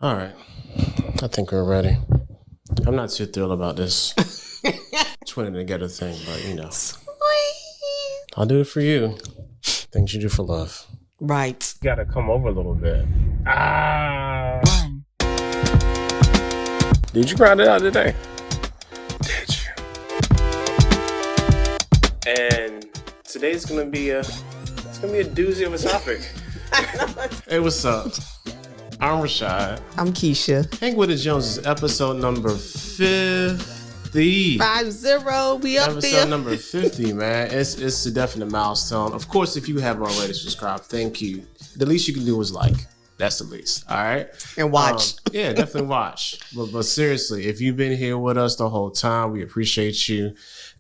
All right. I think we're ready. I'm not too thrilled about this twinning together thing, but I'll do it for you. Things you do for love. Right. You gotta come over a little bit. Did you grind it out today? Did you? And today's gonna be a doozy of a topic. Hey, what's up? I'm Rashad. I'm Keisha. Hang with the Joneses, episode number 50. 50. We up Episode there. number 50, man. It's a definite milestone. Of course, if you have already subscribed, thank you. The least you can do is like. That's the least. All right. And watch. Yeah, definitely watch. But seriously, if you've been here with us the whole time, we appreciate you.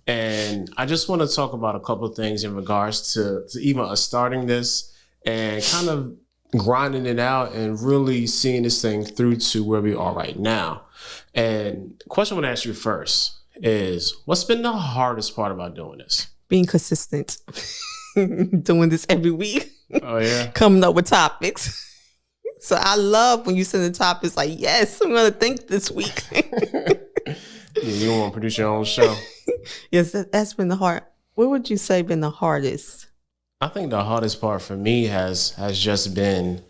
And I just want to talk about a couple of things in regards to even us starting this and kind of grinding it out and really seeing this thing through to where we are right now. And the question I want to ask you first is, what's been the hardest part about doing this? Being consistent. Doing this every week. Oh, yeah? Coming up with topics. So I love when you send the topics like, yes, I'm going to think this week. You don't want to produce your own show. Yes, that's been the hard. What would you say been the hardest? I think the hardest part for me has just been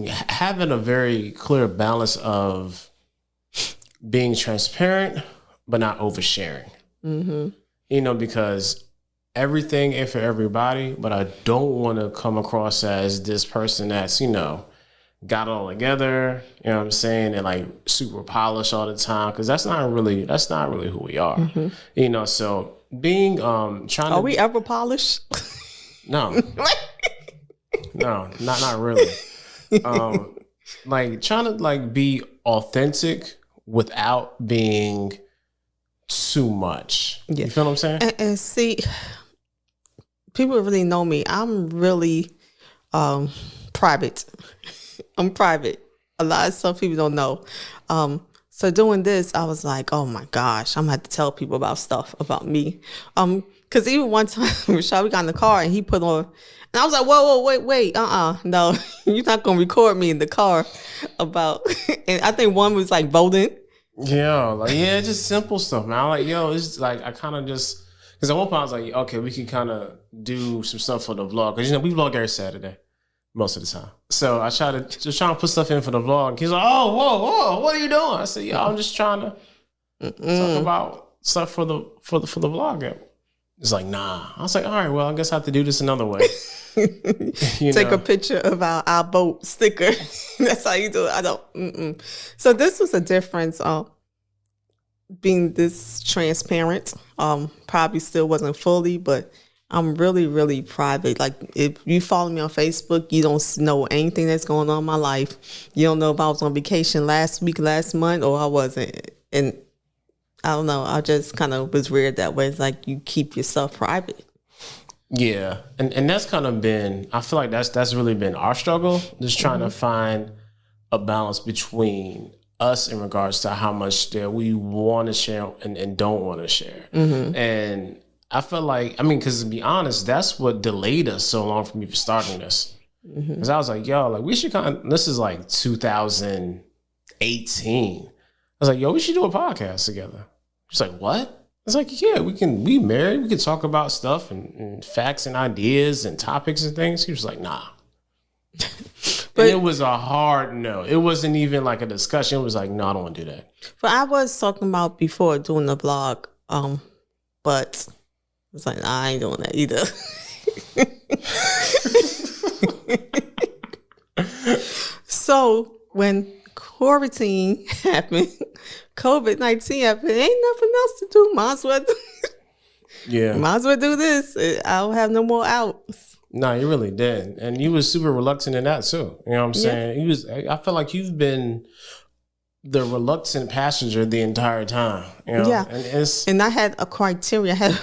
having a very clear balance of being transparent but not oversharing. Mm-hmm. Because everything ain't for everybody, but I don't want to come across as this person that's got it all together, you know what I'm saying, and like super polished all the time, because that's not really who we are. Mm-hmm. So being Are we ever polished? No. No, not really. Like trying to like be authentic without being too much. Yeah. You feel what I'm saying? And see, people really know me. I'm really private. I'm private. A lot of stuff people don't know. So doing this, I was like, oh my gosh, I'm gonna have to tell people about stuff about me. Because even one time, Rashad, we got in the car and he put on, and I was like, whoa, wait, no, you're not gonna record me in the car about. And I think one was like voting. Yeah, just simple stuff, man. I'm like, it's like I kind of just because at one point I was like, okay, we can kind of do some stuff for the vlog because we vlog every Saturday. Most of the time. So I try to put stuff in for the vlog. And he's like, oh, whoa, what are you doing? I said, I'm just trying to talk about stuff for the vlog. It's like, nah. I was like, all right, well, I guess I have to do this another way. Take a picture of our boat sticker. That's how you do it. I don't. So this was a difference. Being this transparent, probably still wasn't fully, but I'm really, really private. Like, if you follow me on Facebook, you don't know anything that's going on in my life. You don't know if I was on vacation last week, last month, or I wasn't. And I don't know. I just kind of was weird that way. It's like you keep yourself private. Yeah. And that's kind of been, I feel like that's really been our struggle. Just trying to find a balance between us in regards to how much that we want to share and don't want to share. And I feel like, because to be honest, that's what delayed us so long from even starting this. Because I was like, we should this is like 2018. I was like, we should do a podcast together. She's like, what? I was like, yeah, we married. We can talk about stuff and facts and ideas and topics and things. He was like, nah. But it was a hard no. It wasn't even like a discussion. It was like, no, I don't want to do that. But I was talking about before doing the vlog, but it's like, nah, I ain't doing that either. So when quarantine happened, COVID-19 happened, ain't nothing else to do. Might as well do this. I don't have no more outs. No, you really did. And you was super reluctant in that too. You know what I'm saying? I feel like you've been the reluctant passenger the entire time. Yeah. And I had a criteria. I had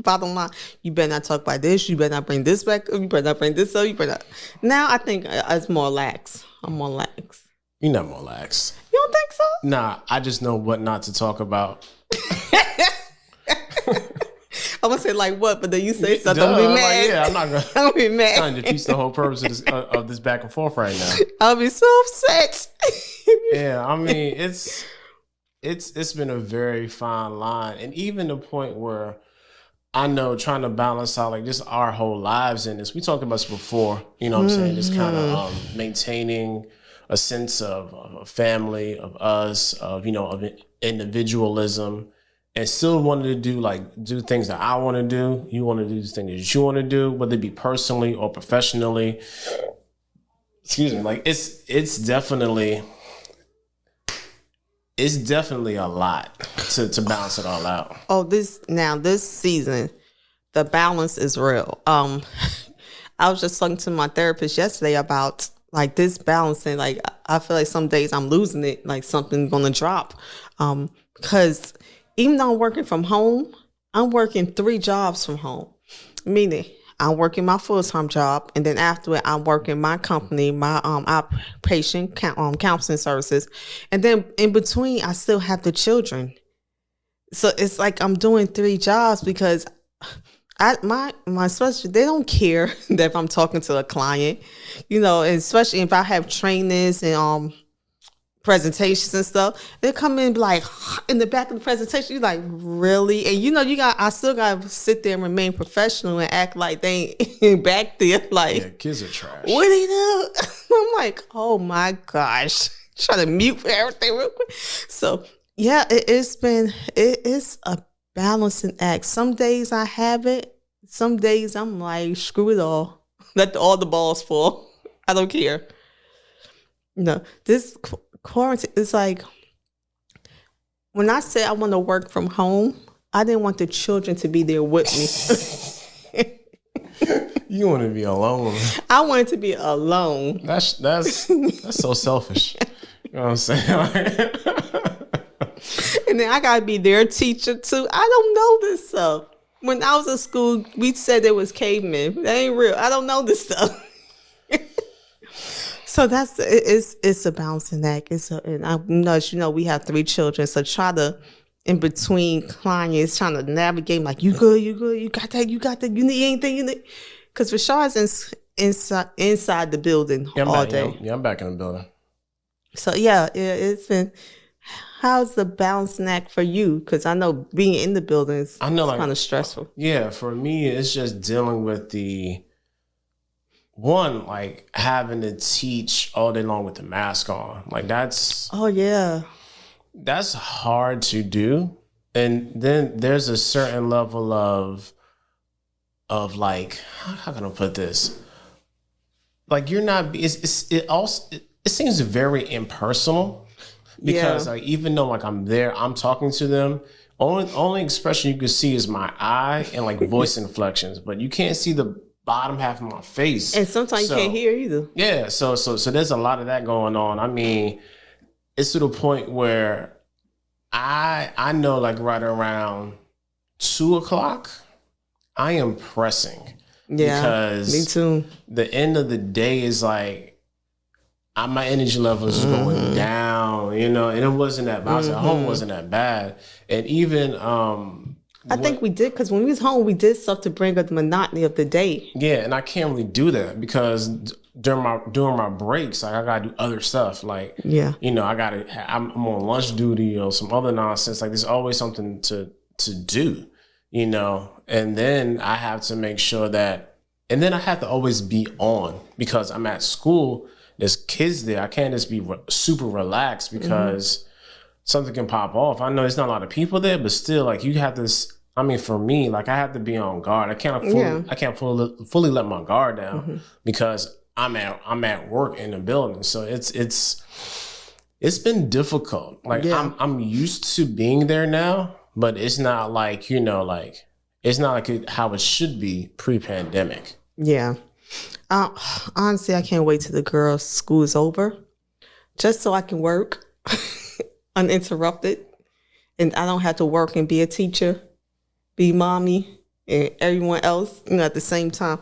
bottom line, you better not talk about this. You better not bring this back. You better not bring this up. You better not. Now I think it's more lax. I'm more lax. You're not more lax. You don't think so? Nah, I just know what not to talk about. I want to say like what, but then you say something, I'm gonna be mad. Like, yeah, I'm not gonna. I'm gonna be mad. Trying to defeat the whole purpose of this back and forth right now. I'll be so upset. Yeah, I mean it's been a very fine line, and even the point where I know trying to balance out like just our whole lives in this. We talked about this before, you know what I'm saying? Just kind of maintaining a sense of a family, of us, of, you know, of individualism, and still wanting to do things that I want to do. You want to do the things that you want to do, whether it be personally or professionally. Excuse me. Like it's definitely a lot to balance it all out. Oh, this season, the balance is real. I was just talking to my therapist yesterday about like this balancing. Like I feel like some days I'm losing it, like something's gonna drop. Because even though I'm working from home, I'm working 3 jobs from home. Meaning I'm working my full-time job, and then after it, I'm working my company, my outpatient counseling services, and then in between, I still have the children. So it's like I'm doing 3 jobs because my specialty, they don't care that if I'm talking to a client, you know, and especially if I have trainings and presentations and stuff, they come in like in the back of the presentation, you're like, really? And you know, I still gotta sit there and remain professional and act like they ain't back there. Like, yeah, kids are trash. What do you know? I'm like, oh my gosh, trying to mute everything real quick. So yeah, it is a balancing act. Some days I have it. Some days I'm like, screw it all. Let all the balls fall. I don't care. No, this quarantine is like, when I say I want to work from home, I didn't want the children to be there with me. You want to be alone. I wanted to be alone. That's so selfish. You know what I'm saying? And then I gotta be their teacher too. I don't know this stuff. When I was in school, we said there was cavemen. That ain't real. I don't know this stuff. So it's a balancing act. And I know, as you know, we have 3 children. So try to, in between clients, trying to navigate like, you good, you got that, you need anything, you need. Because Rashad's inside the building all day. Yeah, I'm back in the building. So yeah, it's been. How's the balancing act for you? Because I know being in the building is kind of stressful. Yeah, for me, it's just dealing with the one, like having to teach all day long with the mask on. Like that's hard to do. And then there's a certain level of like, how can I put this? Like you're not. It seems very impersonal. Because like, even though like I'm there, I'm talking to them. Only expression you can see is my eye and like voice inflections, but you can't see the bottom half of my face. And sometimes you can't hear either. Yeah, so there's a lot of that going on. I mean, it's to the point where I know like right around 2:00, I am pressing. Yeah, because me too. The end of the day is like, my energy levels is going down, you know, and it wasn't that bad. At home wasn't that bad. And even I think we did, because when we was home, we did stuff to bring up the monotony of the day. Yeah, and I can't really do that because during my breaks, like I gotta do other stuff. Like, you know, I'm on lunch duty or some other nonsense. Like there's always something to do, you know. And then I have to make sure that, and then I have to always be on because I'm at school. There's kids there. I can't just be super relaxed because something can pop off. I know there's not a lot of people there, but still, like you have this. I mean, for me, like I have to be on guard. I can't fully let my guard down because I'm at work in the building. So it's been difficult. Like I'm used to being there now, but it's not like, you know, like it's not like how it should be pre-pandemic. Yeah. Honestly, I can't wait till the girls' school is over, just so I can work uninterrupted, and I don't have to work and be a teacher, be mommy, and everyone else, you know, at the same time.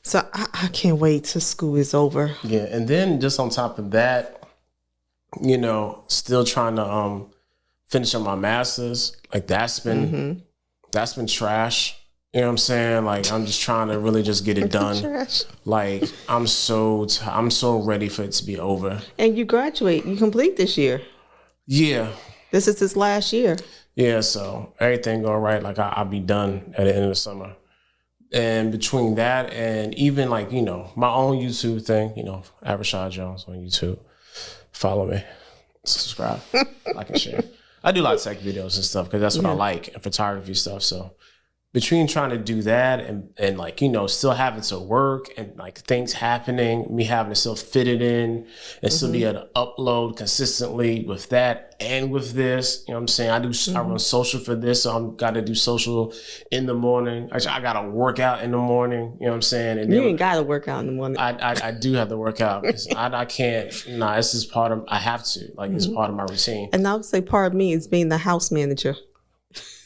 So I can't wait till school is over. Yeah, and then just on top of that, you know, still trying to finish up my master's. Like that's been trash. You know what I'm saying? Like, I'm just trying to really just get it done. Like, I'm so ready for it to be over. And you graduate, you complete this year. Yeah. This is his last year. Yeah, so everything going right. Like, I'll be done at the end of the summer. And between that and even like, you know, my own YouTube thing, you know, Rashad Jones on YouTube. Follow me. Subscribe. Like and share. I do a lot of tech videos and stuff because that's what I like, and photography stuff. So between trying to do that and like, you know, still having to work and like things happening, me having to still fit it in and still be able to upload consistently with that and with this, you know what I'm saying? I run social for this, so I'm got to do social in the morning. I got to work out in the morning, you know what I'm saying? And you ain't got to work out in the morning. I do have to work out because I can't, it's just part of, I have to, like it's part of my routine. And I would say part of me is being the house manager.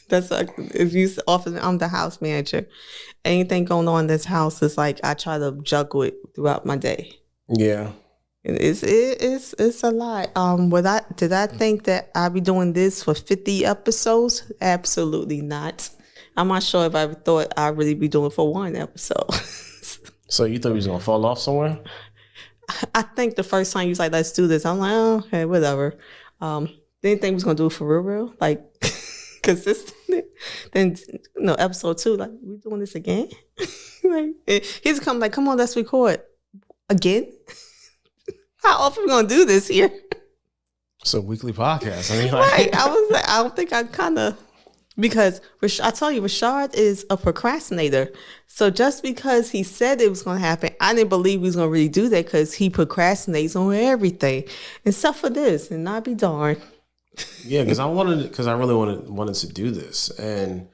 That's like, if you often, I'm the house manager. Anything going on in this house is like I try to juggle it throughout my day. Yeah, it's a lot. Did I think that I'd be doing this for 50 episodes? Absolutely not. I'm not sure if I thought I'd really be doing it for one episode. So you thought we was gonna fall off somewhere? I think the first time you was like, "Let's do this," I'm like, "Oh, okay, whatever." Didn't think we was gonna do it for real, like. Consistent. Then episode 2, like, we doing this again? Like, he's come like, come on, let's record again. How often we gonna do this here? It's a weekly podcast. I mean, like, right. I was like, I don't think I kind of, because I tell you, Rashad is a procrastinator. So just because he said it was gonna happen, I didn't believe he was gonna really do that because he procrastinates on everything, except for this, and I'd be darned. Yeah, because I really wanted to do this, and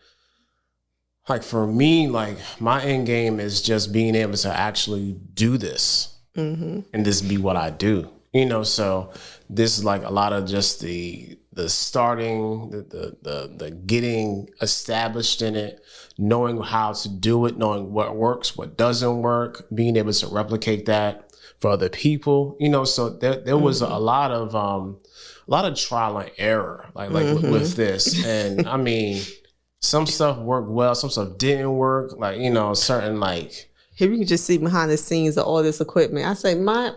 like for me, like my end game is just being able to actually do this, and this be what I do, you know. So this is like a lot of just the starting, the getting established in it, knowing how to do it, knowing what works, what doesn't work, being able to replicate that for other people, you know. So there was a lot of trial and error, like with this. And I mean, some stuff worked well, some stuff didn't work. Like, you know, certain like. Here you can just see behind the scenes of all this equipment. I say my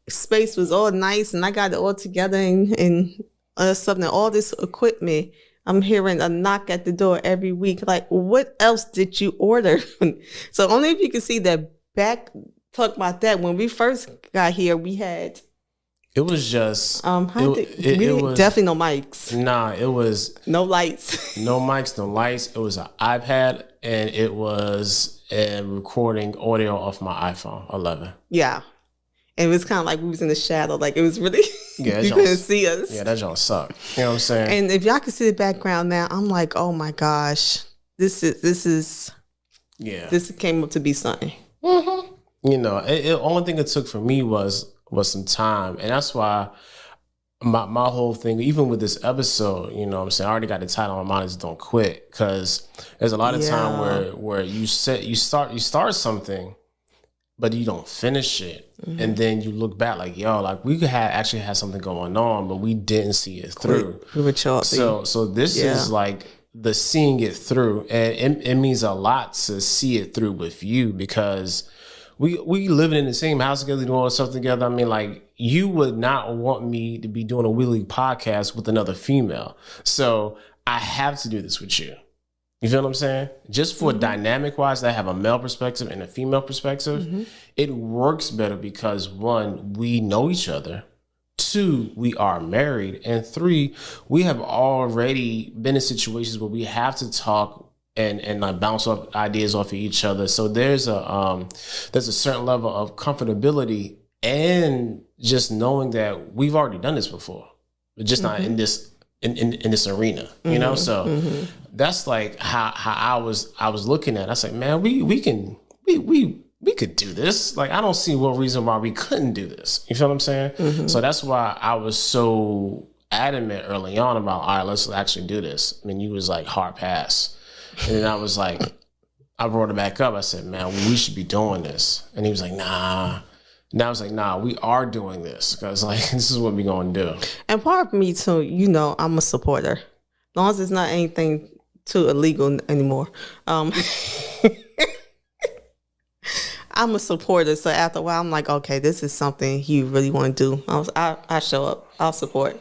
space was all nice and I got it all together and something, all this equipment. I'm hearing a knock at the door every week. Like, what else did you order? So only if you can see that back, talk about that. When we first got here, we had. It was just it was definitely no mics. Nah, it was no lights. No mics, no lights. It was an iPad and it was recording audio off my iPhone 11. Yeah. And it was kind of like we was in the shadow. Like it was really you couldn't see us. Yeah, that don't suck. You know what I'm saying? And if y'all can see the background now, I'm like, oh my gosh, this came up to be something. Mm-hmm. You know, the only thing it took for me was some time, and that's why my whole thing, even with this episode, you know what I'm saying, I already got the title on my mind is Don't Quit, because there's a lot of time where you start something but you don't finish it, and then you look back like, yo, like we could actually had something going on but we didn't see it through. So this is like the seeing it through, and it means a lot to see it through with you, because we living in the same house together, doing all stuff together. I mean, like, you would not want me to be doing a weekly podcast with another female. So I have to do this with you. You feel what I'm saying? Just for dynamic wise, that have a male perspective and a female perspective, it works better because 1, we know each other. 2, we are married. And 3, we have already been in situations where we have to talk and like bounce off ideas off of each other. So there's a certain level of comfortability and just knowing that we've already done this before, but just not in this in this arena, you know. So that's like how I was looking at it. I was like, man, we could do this. Like, I don't see what reason why we couldn't do this. You feel what I'm saying? So that's why I was so adamant early on about, all right, let's actually do this. I mean, you was like hard pass. And then I was like, I brought it back up. I said, man, we should be doing this. And he was like, nah. And I was like, nah, we are doing this, because like this is what we're going to do. And part of me too, you know, I'm a supporter. As long as it's not anything too illegal anymore. I'm a supporter, so after a while, I'm like, okay, this is something you really want to do. I show up. I'll support.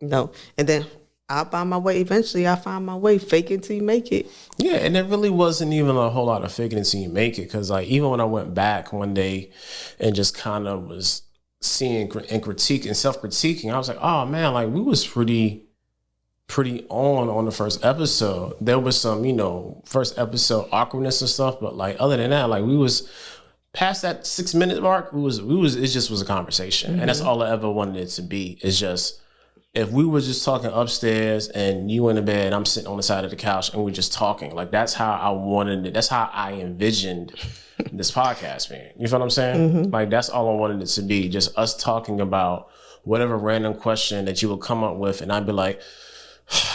And then I'll find my way. Eventually, I'll find my way. Fake it till you make it. Yeah, and there really wasn't even a whole lot of faking it till you make it. Because like even when I went back one day and just kind of was seeing and critiquing and self-critiquing, I was like, oh man, like we was pretty on the first episode. There was some, first episode awkwardness and stuff, but like other than that, like we was past that 6 minute mark. It just was a conversation, and that's all I ever wanted it to be. It's just if we were just talking upstairs and you in the bed, and I'm sitting on the side of the couch, and we're just talking. Like that's how I wanted it. That's how I envisioned this podcast being. You feel what I'm saying? Like that's all I wanted it to be. Just us talking about whatever random question that you would come up with, and I'd be like,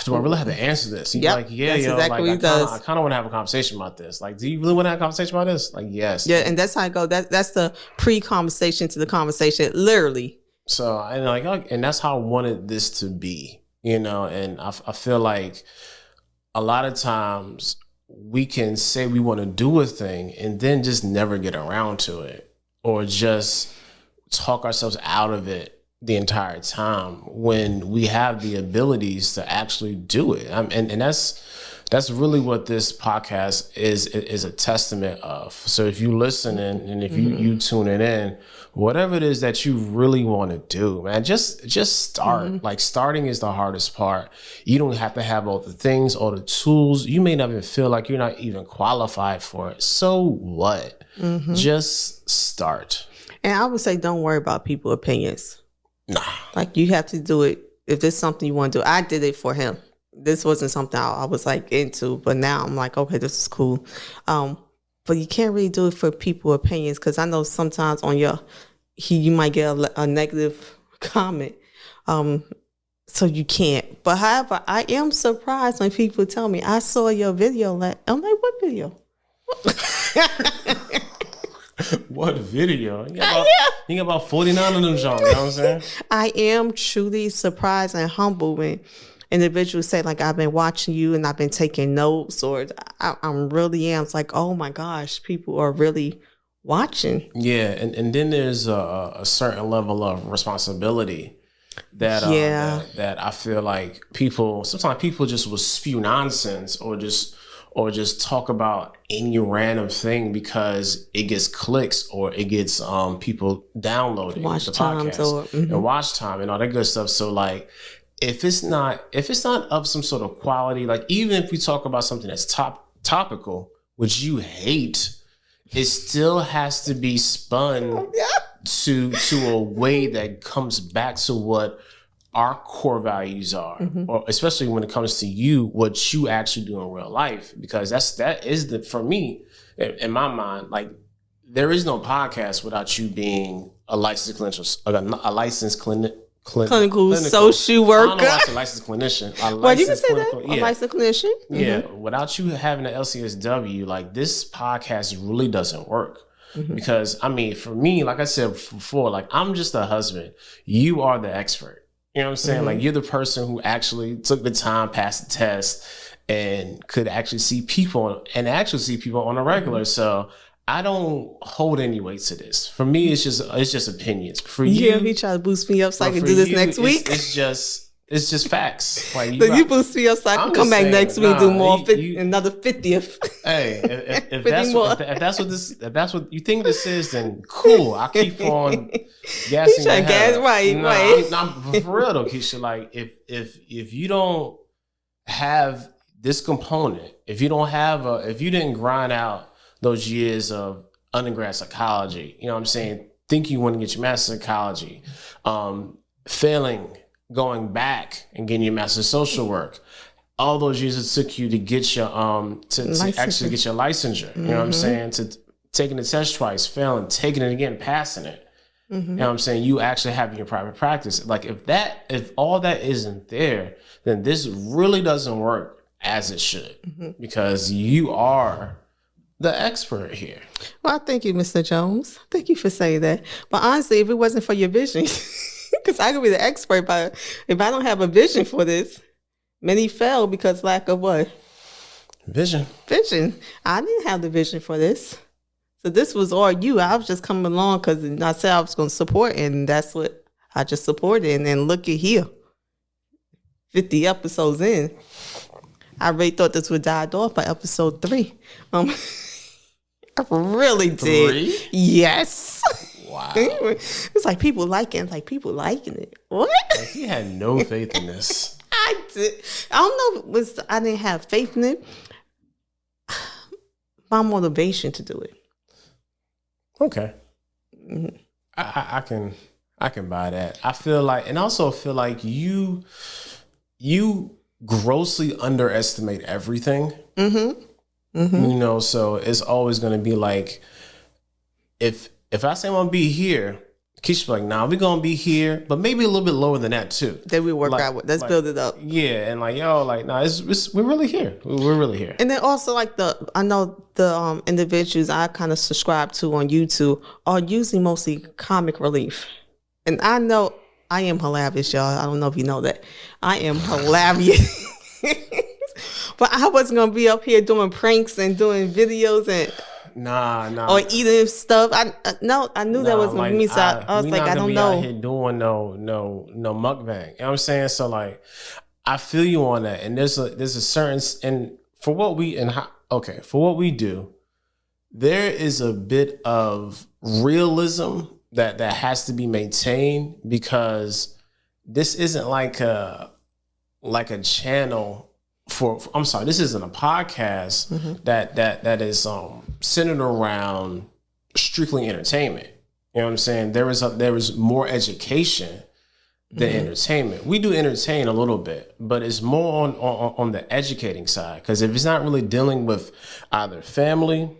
do I really have to answer this? You'd be like, yeah, that's exactly what he does. I kind of want to have a conversation about this. Like, do you really want to have a conversation about this? Like, yes. Yeah, and that's how I go. That's the pre-conversation to the conversation, literally. So, and that's how I wanted this to be, and I feel like a lot of times we can say we want to do a thing and then just never get around to it, or just talk ourselves out of it the entire time when we have the abilities to actually do it. And that's really what this podcast is a testament of. So if you listen and if you tune it in, whatever it is that you really want to do, man, just start. Like starting is the hardest part. You don't have to have all the things, all the tools. You may not even feel like you're not even qualified for it. So what? Just start. And I would say, don't worry about people's opinions. Nah. Like you have to do it. If there's something you want to do, I did it for him. This wasn't something I was like into, but now I'm like, okay, this is cool. But you can't really do it for people's opinions, because I know sometimes on you might get a negative comment. So you can't. But however, I am surprised when people tell me, I saw your video. I'm like, what video? What video? You got about 49 of them songs, you know what I'm saying? I am truly surprised and humbled when individuals say, like, I've been watching you and I've been taking notes, or I'm really am. It's like, oh my gosh, people are really watching. Yeah, and then there's a certain level of responsibility that I feel like sometimes people just will spew nonsense or just talk about any random thing because it gets clicks or it gets people downloading watch the podcast and watch time and all that good stuff. So like, if it's not of some sort of quality, like even if we talk about something that's topical, which you hate, it still has to be spun to a way that comes back to what our core values are, or especially when it comes to you, what you actually do in real life, because that is for me, in my mind, like there is no podcast without you being a licensed clinical social worker. I don't know why I say licensed clinician. Well, you can say that. A licensed clinician. Yeah, without you having an LCSW, like this podcast really doesn't work. Because I mean, for me, like I said before, like I'm just a husband. You are the expert. You know what I'm saying? Like you're the person who actually took the time, passed the test, and could actually see people on a regular. So I don't hold any weight to this. For me, it's just opinions. For you, yeah, he tried to boost me up so I can do this next week. It's just facts. Like you boost me up so I can come back next week and do more, another 50th. Hey, if that's what you think this is, then cool. I keep on gassing your head. Right. For real though, Keisha. Like if you don't have this component, if you didn't grind out those years of undergrad psychology, you know what I'm saying? Think you want to get your master's in psychology, failing, going back and getting your master's in social work, all those years it took you to get your to actually get your licensure. You know what I'm saying? To taking the test twice, failing, taking it again, passing it. You know what I'm saying? You actually having your private practice. Like if all that isn't there, then this really doesn't work as it should, because you are the expert here. Well, thank you, Mr. Jones. Thank you for saying that. But honestly, if it wasn't for your vision, because I could be the expert, but if I don't have a vision for this, many fail because lack of what? Vision. I didn't have the vision for this. So this was all you. I was just coming along because I said I was going to support, and that's what I just supported. And then look at here, 50 episodes in. I really thought this would die off by episode 3. I really did. 3? Yes. Wow. It's like people liking it. It's like people liking it. What? Like he had no faith in this. I did. I don't know if it was I didn't have faith in it. My motivation to do it. Okay. Mm-hmm. I can buy that. I feel like, and also feel like you grossly underestimate everything. Mm-hmm. Mm-hmm. You know, so it's always going to be like, if I say I'm going to be here, Keisha be like, nah, we're going to be here, but maybe a little bit lower than that too. Then we work out with, let's build it up. Yeah. And like, yo, like, nah, we're really here. We're really here. And then also like I know the individuals I kind of subscribe to on YouTube are usually mostly comic relief. And I know I am hilarious, y'all. I don't know if you know that. I am hilarious. But I wasn't going to be up here doing pranks and doing videos and... Nah. Or eating stuff. I knew that was like, me. So I was like, I don't know. Out here doing no mukbang. You know what I'm saying? So like, I feel you on that. And there's a certain, and for what we do, there is a bit of realism that has to be maintained, because this isn't like a channel this isn't a podcast mm-hmm. that is centered around strictly entertainment. You know what I'm saying? There is more education than mm-hmm. entertainment. We do entertain a little bit, but it's more on the educating side. Because if it's not really dealing with either family,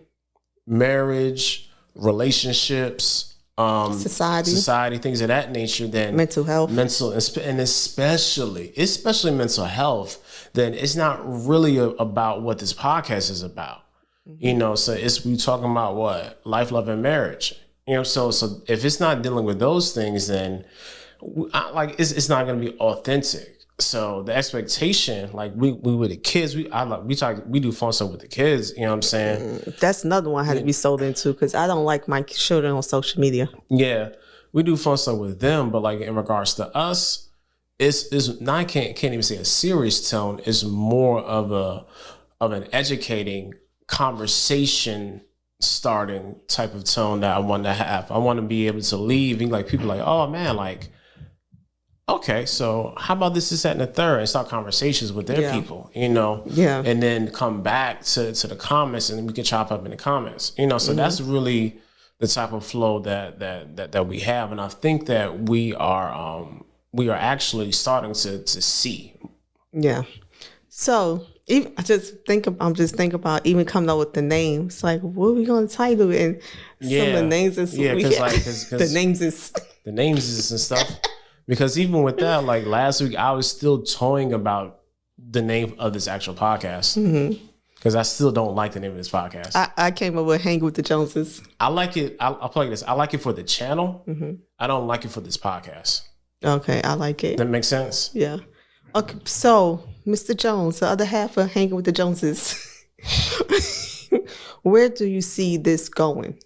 marriage, relationships, society, things of that nature, then mental health, and especially mental health, then it's not really about what this podcast is about. Mm-hmm. You know, so we talking about what? Life, love, and marriage. You know, so if it's not dealing with those things, then it's not going to be authentic. So the expectation, like we with the kids, we do fun stuff with the kids. You know what I'm saying? That's another one I had to be sold into, because I don't like my children on social media. Yeah, we do fun stuff with them, but like in regards to us, it's not, I can't even say a serious tone. It's more of an educating conversation starting type of tone that I want to have. I want to be able to leave and like people like, oh man, like, okay, so how about this, that, and the third, and start conversations with their people, you know? Yeah. And then come back to the comments, and we can chop up in the comments, you know? So mm-hmm. that's really the type of flow that we have. And I think that we are actually starting to see. Yeah. So I'm just thinking about even coming up with the names. Like, what are we going to title it? And some of the names is the names is and stuff. Because even with that, like last week, I was still toying about the name of this actual podcast. Because I still don't like the name of this podcast. I came up with Hanging with the Joneses. I like it. I'll play this. I like it for the channel. Mm-hmm. I don't like it for this podcast. Okay, I like it. That makes sense? Yeah. Okay, so Mr. Jones, the other half of Hanging with the Joneses. Where do you see this going?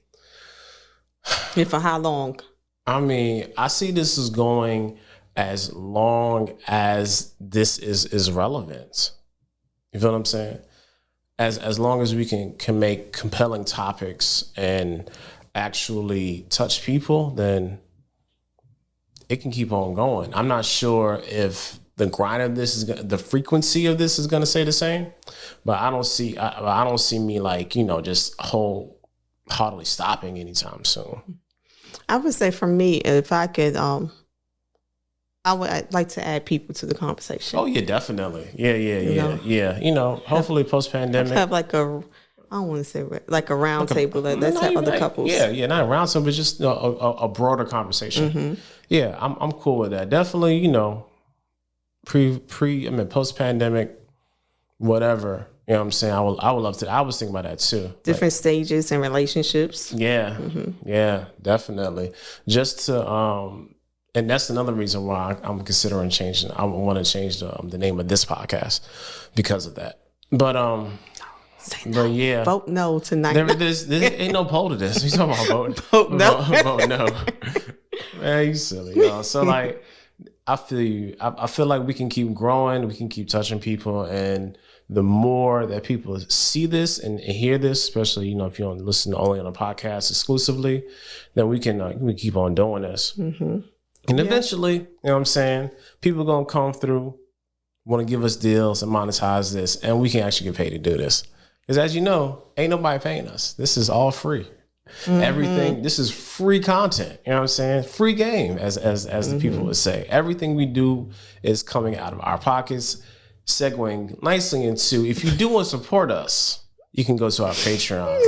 And for how long? I mean, I see this is going as long as this is relevant. You feel what I'm saying? As long as we can make compelling topics and actually touch people, then it can keep on going. I'm not sure if the grind of this the frequency of this is going to stay the same, but I don't see me like, you know, just wholeheartedly stopping anytime soon. I would say for me, if I could, I would like to add people to the conversation. Oh yeah, definitely. Yeah. You know, hopefully post pandemic, have like I don't want to say like a round table. Let's have other couples. Yeah, not a round table, but just a broader conversation. Mm-hmm. Yeah, I'm cool with that. Definitely, you know, post pandemic, whatever. You know what I'm saying? I would love to. I was thinking about that too. Different stages and relationships. Yeah. Mm-hmm. Yeah, definitely. Just to, and that's another reason why I'm considering changing. I want to change the name of this podcast because of that. But But yeah, vote no tonight. There ain't no poll to this. We talking about voting. Vote no. Vote no. Man, you silly, y'all. So like, I feel you. I feel like we can keep growing. We can keep touching people, and the more that people see this and hear this, especially if you don't listen only on a podcast exclusively, then we can keep on doing this. Mm-hmm. And eventually, you know what I'm saying, people are gonna come through, want to give us deals and monetize this, and we can actually get paid to do this. Because as you know, ain't nobody paying us. This is all free. Mm-hmm. Everything, this is free content. You know what I'm saying? Free game, as the people would say. Everything we do is coming out of our pockets, segueing nicely into, if you do want to support us, you can go to our Patreon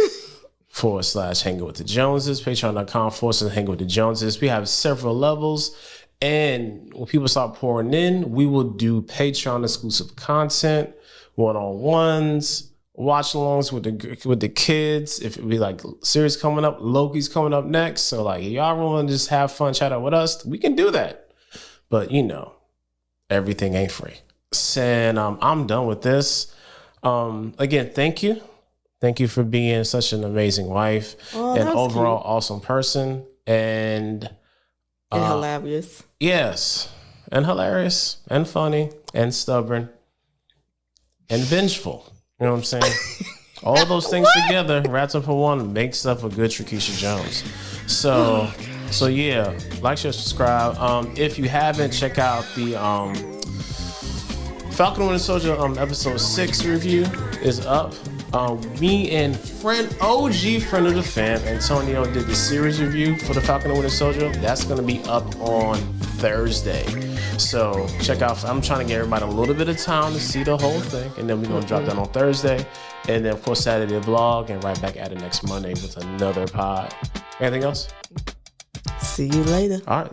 /Hanging with the Joneses, patreon.com/Hanging with the Joneses. We have several levels. And when people start pouring in, we will do Patreon exclusive content, one-on-ones, watch-alongs with the kids. If it be like series coming up, Loki's coming up next. So like, y'all want to just have fun, chat out with us, we can do that. But everything ain't free. And I'm done with this. Again, thank you. Thank you for being such an amazing wife and overall awesome person. And hilarious. Yes. And hilarious and funny and stubborn and vengeful. You know what I'm saying? All those things together, wrapped up in one, makes up a good Trakeisha Jones. So yeah, like, share, subscribe. If you haven't, check out the Falcon and Winter Soldier episode 6 review is up. Me and OG friend of the fam, Antonio, did the series review for the Falcon and Winter Soldier. That's going to be up on Thursday. So check out. I'm trying to get everybody a little bit of time to see the whole thing, and then we're going to drop that on Thursday. And then, of course, Saturday the vlog, and right back at it next Monday with another pod. Anything else? See you later. All right.